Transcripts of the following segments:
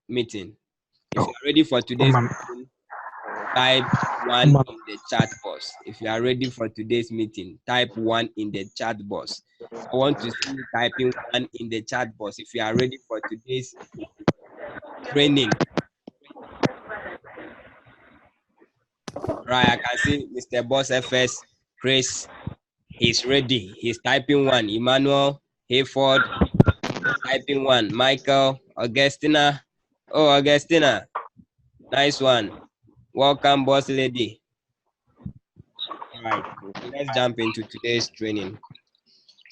meeting. If you are ready for today's meeting, type 1 in the chat box. If you are ready for today's meeting, type 1 in the chat box. I want to see you typing 1 in the chat box if you are ready for today's training. Right, I can see Mr. BOSSfx, Chris, he's ready. He's typing 1. Emmanuel, Hayford, typing 1. Michael, Augustina. Oh, Augustina, nice one. Welcome, boss lady. All right, let's jump into today's training.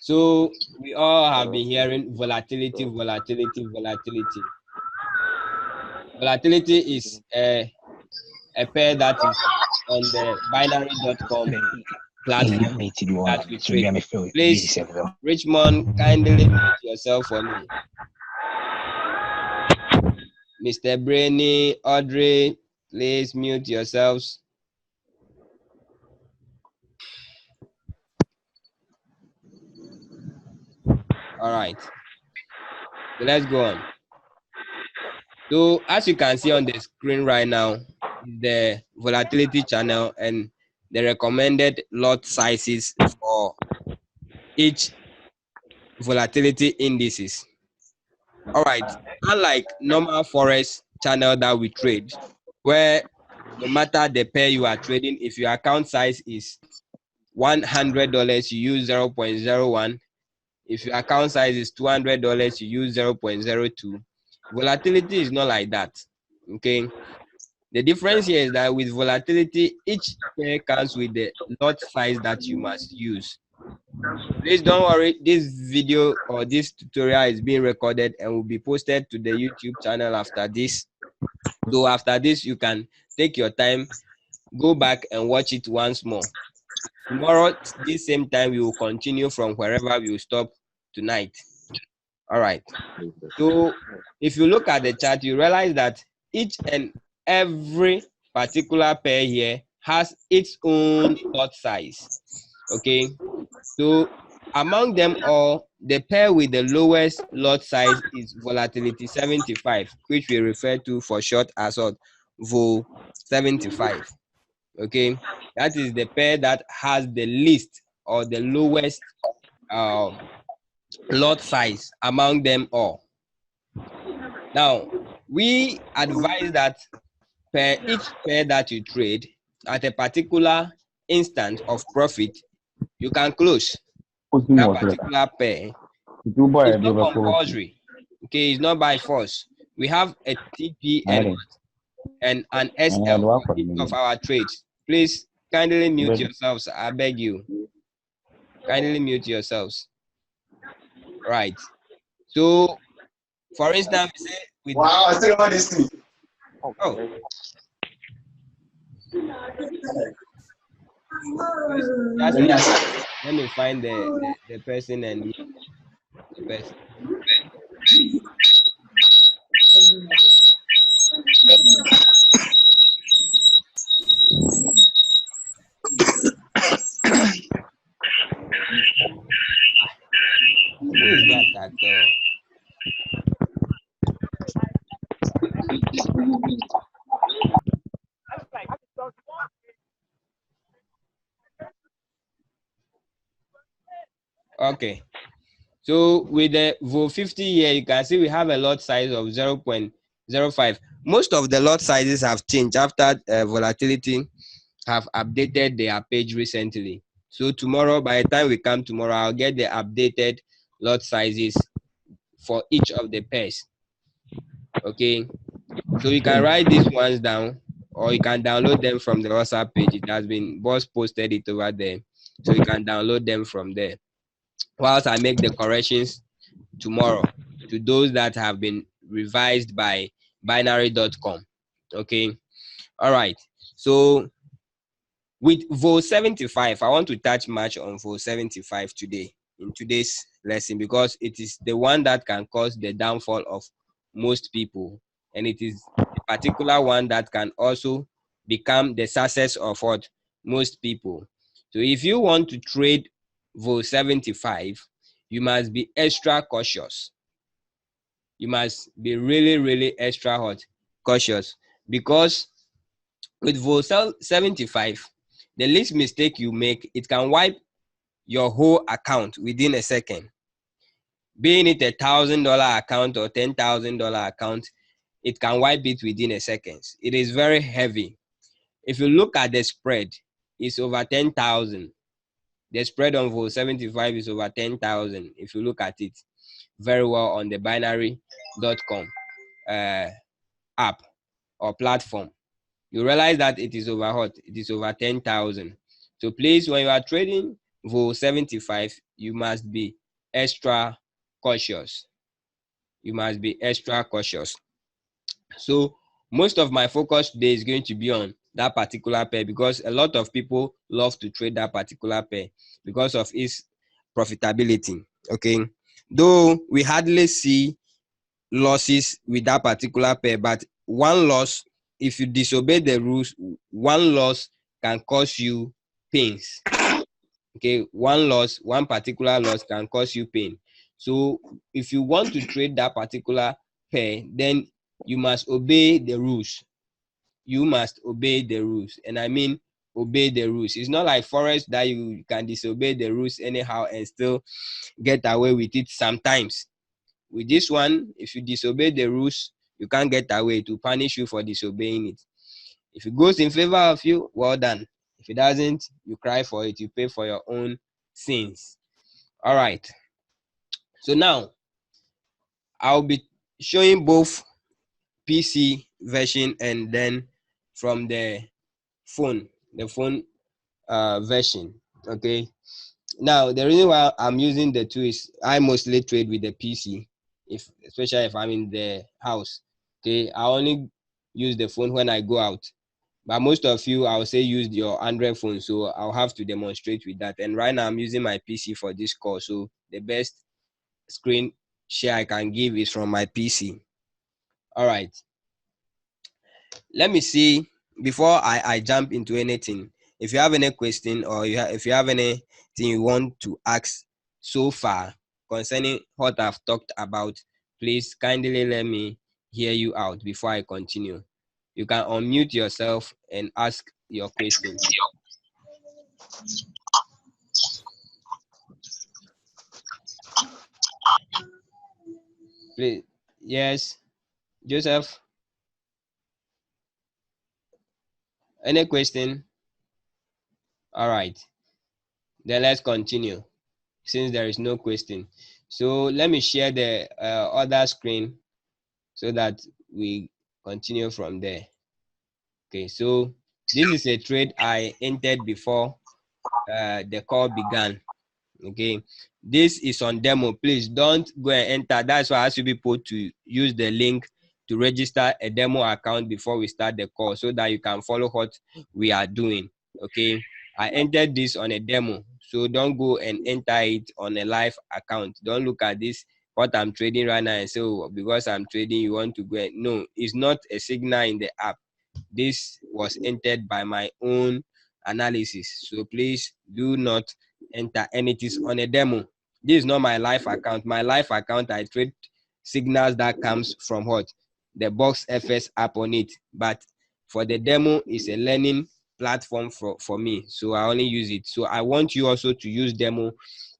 So we all have been hearing volatility. Volatility is a pair that is on the binary.com platform that we trade. Please, Richmond, kindly mute yourself for me. Mr. Brainy, Audrey, please mute yourselves. All right, so let's go on. So as you can see on the screen right now, the volatility channel and the recommended lot sizes for each volatility indices. All right, unlike normal forex channel that we trade, where no matter the pair you are trading, if your account size is $100, you use 0.01. If your account size is $200, you use 0.02. Volatility is not like that. Okay. The difference here is that with volatility, each pair comes with the lot size that you must use. Please don't worry, this video or this tutorial is being recorded and will be posted to the YouTube channel after this. So after this, you can take your time, go back and watch it once more. Tomorrow, this same time, we will continue from wherever we will stop tonight. All right. So if you look at the chart, you realize that each and every particular pair here has its own lot size. Okay. So among them all, the pair with the lowest lot size is volatility 75, which we refer to for short as VOL 75. Okay, that is the pair that has the least or the lowest lot size among them all. Now, we advise that each pair that you trade at a particular instant of profit, you can close that particular pair. It's not compulsory. Okay, it's not by force. We have a TP and an SL for each of our trades. Please kindly mute yourselves. I beg you. Kindly mute yourselves. Right. So, for instance, we say with wow, I still want this thing. Oh. Let me find the person and the person. Who is that actor? Okay. So with the VOL 50 here, you can see we have a lot size of 0.05. Most of the lot sizes have changed after volatility have updated their page recently. So tomorrow, by the time we come tomorrow, I'll get the updated lot sizes for each of the pairs. Okay. So you can write these ones down or you can download them from the WhatsApp page. It has been boss posted it over there. So you can download them from there. Whilst I make the corrections tomorrow to those that have been revised by binary.com. Okay. All right. So with VOL 75, I want to touch much on VOL 75 today in today's lesson because it is the one that can cause the downfall of most people, and it is a particular one that can also become the success of what most people. So if you want to trade VOL 75, you must be extra cautious. you must be really extra cautious, because with Vol 75, the least mistake you make, it can wipe your whole account within a second. Being it $1,000 account or $10,000 account, it can wipe it within a second. It is very heavy. If you look at the spread, it's over 10,000. The spread on Vol 75 is over 10,000. If you look at it very well on the binary.com app or platform, you realize that it is over it is over 10,000. So please, when you are trading Vol 75, you must be extra cautious. You must be extra cautious. So most of my focus today is going to be on that particular pair, because a lot of people love to trade that particular pair because of its profitability. Okay, though we hardly see losses with that particular pair, but one loss, if you disobey the rules, one loss can cause you pains. Okay, one particular loss can cause you pain. So if you want to trade that particular pair, then you must obey the rules. You must obey the rules, and I mean obey the rules. It's not like forex that you can disobey the rules anyhow and still get away with it. Sometimes with this one, if you disobey the rules, you can't get away. To punish you for disobeying it. If it goes in favor of you, well done. If it doesn't, you cry for it. You pay for your own sins. All right, so now I'll be showing both PC version and then from the phone version. Okay, now the reason why I'm using the two is I mostly trade with the PC, especially if I'm in the house. Okay, I only use the phone when I go out, but most of you, I'll say, use your Android phone, so I'll have to demonstrate with that. And right now I'm using my PC for this call, so the best screen share I can give is from my PC. All right, let me see before I jump into anything. If you have any question, or if you have anything you want to ask so far concerning what I've talked about, please kindly let me hear you out before I continue. You can unmute yourself and ask your question. Please. Yes, Joseph, any question? All right, then let's continue since there is no question. So let me share the other screen so that we continue from there. Okay, so this is a trade I entered before the call began. Okay, this is on demo. Please don't go and enter. That's why I ask you people to use the link to register a demo account before we start the call, so that you can follow what we are doing. Okay, I entered this on a demo, so don't go and enter it on a live account. Don't look at this what I'm trading right now and say, oh, because I'm trading you want to go. No, it's not a signal in the app. This was entered by my own analysis, so please do not enter anything on a demo. This is not my live account. My live account, I trade signals that comes from what? The BOSSfx app on it. But for the demo, it's a learning platform for me, so I only use it. So I want you also to use demo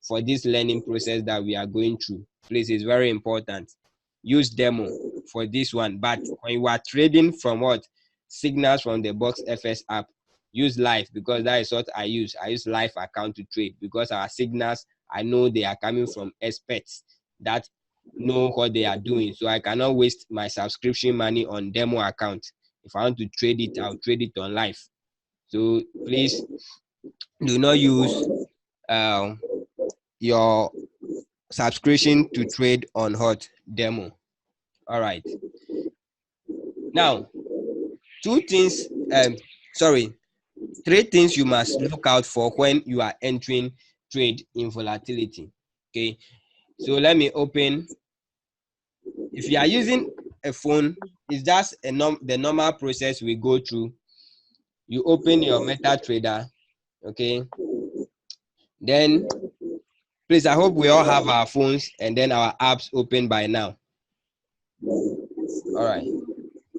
for this learning process that we are going through. Please, it's very important. Use demo for this one. But when you are trading from what? Signals from the BOSSfx app, use live, because that is what I use. I use live account to trade, because our signals, I know they are coming from experts that know what they are doing. So I cannot waste my subscription money on demo account. If I want to trade it, I'll trade it on live. So please do not use your subscription to trade on hot demo. All right, now three things you must look out for when you are entering trade in volatility. Okay, so let me open. If you are using a phone, it's just the normal process we go through. You open your MetaTrader. Okay, then please, I hope we all have our phones and then our apps open by now. All right.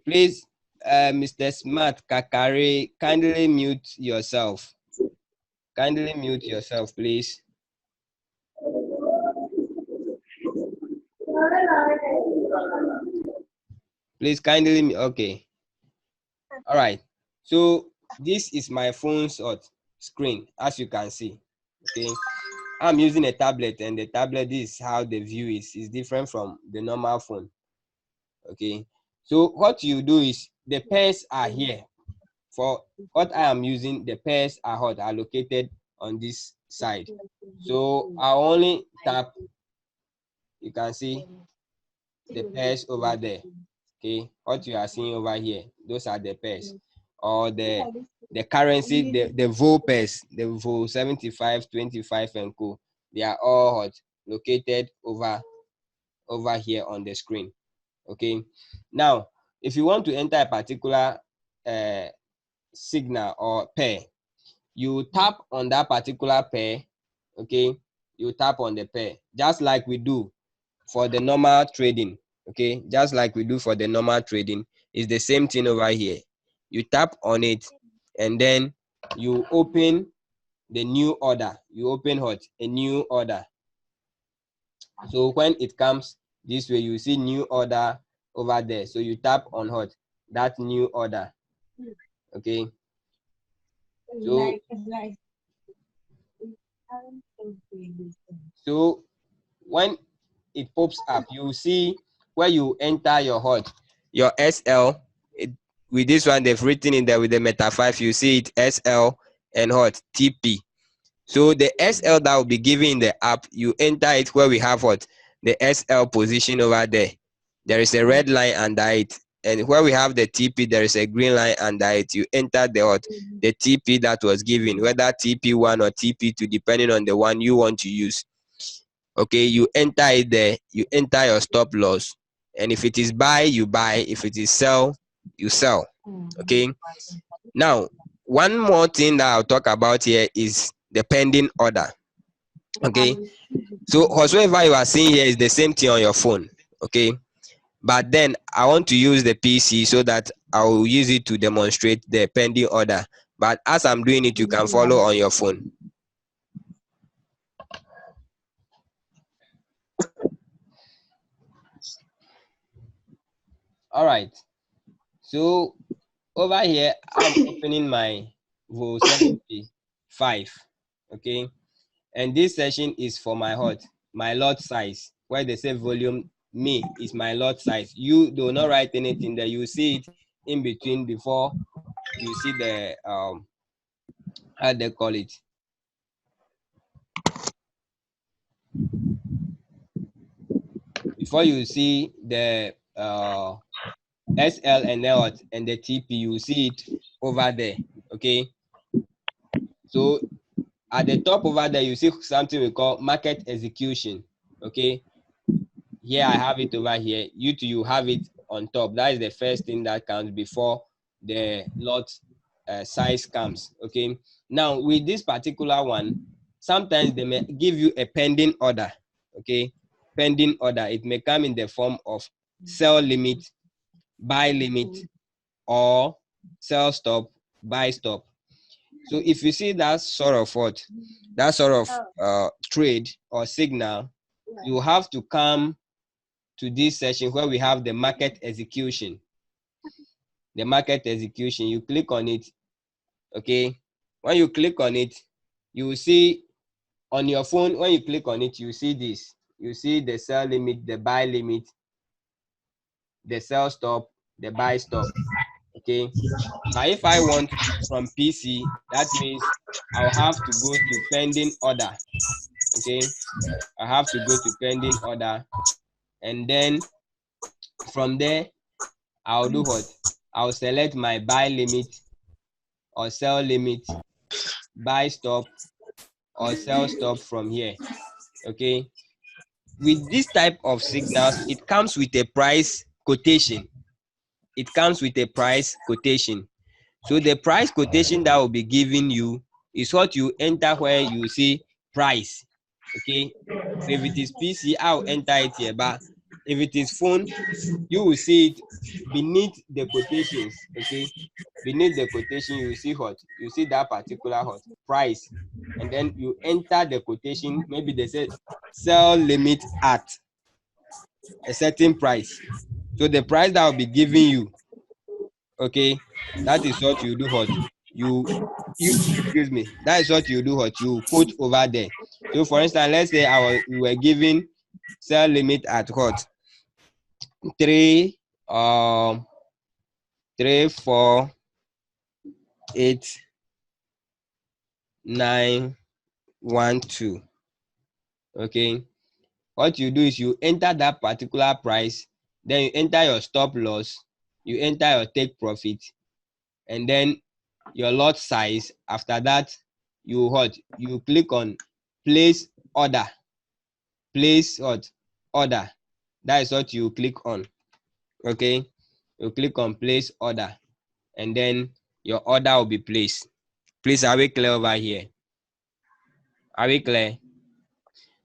Please, Mr. Smart Kakari, kindly mute yourself. Kindly mute yourself, please. Please kindly, okay. All right. So this is my phone's screen, as you can see. Okay. I'm using a tablet, and the tablet, this is how the view is different from the normal phone. Okay. So what you do is the pairs are here. For what I am using, the pairs are located on this side. So I only tap, you can see the pairs over there. Okay, what you are seeing over here, those are the pairs, or the currency, the vol pairs, the vol 75, 25 and co. They are all located over here on the screen. Okay, now if you want to enter a particular signal or pair, you tap on that particular pair. Okay, you tap on the pair just like we do for the normal trading. Okay, just like we do for the normal trading, it's the same thing over here. You tap on it, and then you open the new order. You open a new order. So when it comes this way, you see new order over there. So you tap on that new order. Okay, so when it pops up, you see where you enter your SL. With this one, they've written in there with the Meta 5, you see it SL and TP. So the SL that will be given in the app, you enter it where we have the SL position over there. There is a red line under it, and where we have the TP, there is a green line under it. You enter the TP that was given, whether TP1 or TP2, depending on the one you want to use. Okay, you enter it there, you enter your stop loss, and if it is buy, you buy. If it is sell, you sell. Okay, now one more thing that I'll talk about here is the pending order. Okay, so whatsoever you are seeing here is the same thing on your phone. Okay, but then I want to use the PC so that I will use it to demonstrate the pending order. But as I'm doing it, you can follow on your phone. All right, so over here I'm opening my Vol 75. Okay, and this session is for my lot size, where they say volume. Me is my lot size. You do not write anything there. You see it in between before you see the how they call it, before you see the SL and L and the TP, you see it over there. Okay, so at the top over there, you see something we call market execution. Okay, here I have it over here. You too, you have it on top. That is the first thing that comes before the lot size comes. Okay, now with this particular one, sometimes they may give you a pending order. Okay, pending order. It may come in the form of sell limit, buy limit, or sell stop, buy stop. So if you see that sort of trade or signal, you have to come to this session where we have the market execution. The market execution, you click on it. Okay, when you click on it, you will see on your phone, when you click on it, you see this. You see the sell limit, the buy limit, the sell stop, the buy stop. Okay, but if I want from PC, that means I'll have to go to pending order. Okay, I have to go to pending order, and then from there I'll do what? I'll select my buy limit or sell limit, buy stop or sell stop from here. Okay, with this type of signals, it comes with a price quotation. It comes with a price quotation. So the price quotation that will be given you is what you enter where you see price. Okay, so if it is PC, I'll enter it here, but If it is phone, you will see it beneath the quotations. Okay, beneath the quotation, you will see what? You see that particular what? Price. And then you enter the quotation, maybe they say sell limit at a certain price. So the price that will be giving you, okay, that is what you do what? You excuse me, that is what you do what? You quote over there. So for instance, let's say we were giving sell limit at what? 3 3 4 8 9 1 2. Okay, what you do is you enter that particular price, then you enter your stop loss, you enter your take profit, and then your lot size. After that, you what? You click on place order. Place what? Order. That is what you click on. Okay, you click on place order, and then your order will be placed. Please, are we clear over here? Are we clear?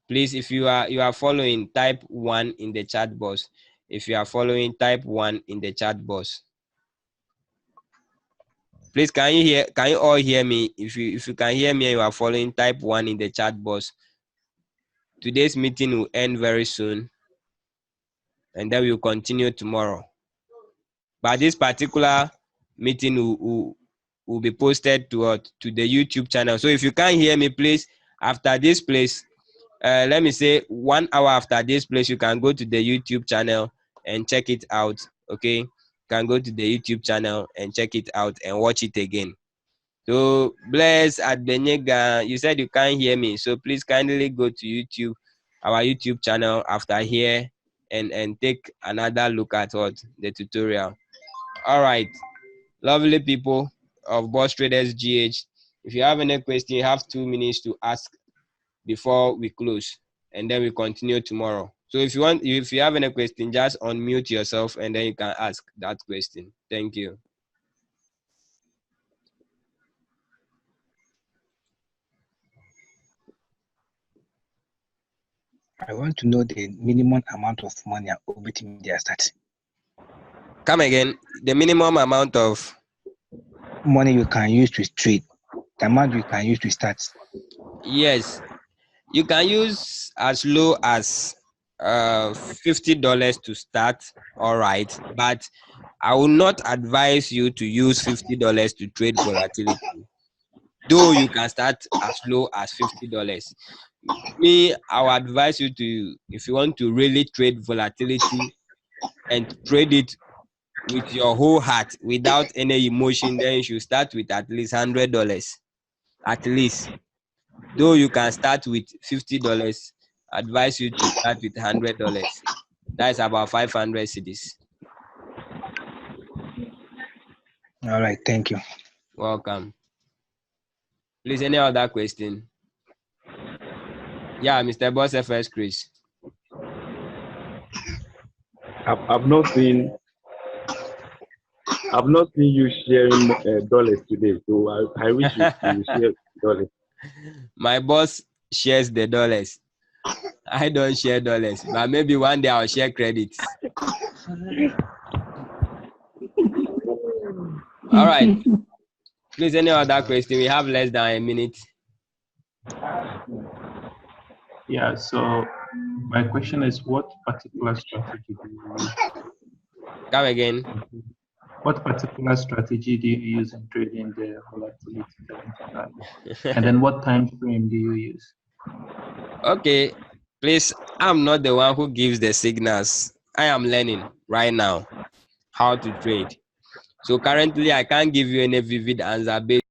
Please, if you are following, type 1 in the chat box. If you are following, type 1 in the chat box. Please, can you all hear me? If you can hear me and you are following, type 1 in the chat box. Today's meeting will end very soon, and then we'll continue tomorrow. But this particular meeting will be posted to the YouTube channel. So if you can't hear me, please, after this place, let me say 1 hour after this place, you can go to the YouTube channel and check it out. Okay, you can go to the YouTube channel and check it out and watch it again. So Bless Adbenyega, you said you can't hear me, so please kindly go to YouTube, our YouTube channel after here, and take another look at what the tutorial. All right, lovely people of Boss Traders GH. If you have any question, you have 2 minutes to ask before we close, and then we continue tomorrow. So if you have any question, just unmute yourself and then you can ask that question. Thank you. I want to know the minimum amount of money between their start. Come again. The minimum amount of money you can use to trade. The amount you can use to start. Yes, you can use as low as $50 to start. All right, but I will not advise you to use $50 to trade volatility. Though you can start as low as $50. Me, I will advise you to, if you want to really trade volatility and trade it with your whole heart without any emotion, then you should start with at least $100. At least. Though you can start with $50, advise you to start with $100. That's about 500 cedis. All right, thank you. Welcome. Please, any other question? Yeah, Mr. BOSSfx, Chris. I've not seen you sharing dollars today, so I wish you share dollars. My boss shares the dollars. I don't share dollars, but maybe one day I'll share credits. All right. Please, any other question? We have less than a minute. Yeah, so my question is, what particular strategy do you use? Come again. What particular strategy do you use in trading the volatility? And then what time frame do you use? Okay, please, I'm not the one who gives the signals. I am learning right now how to trade. So currently, I can't give you any vivid answer based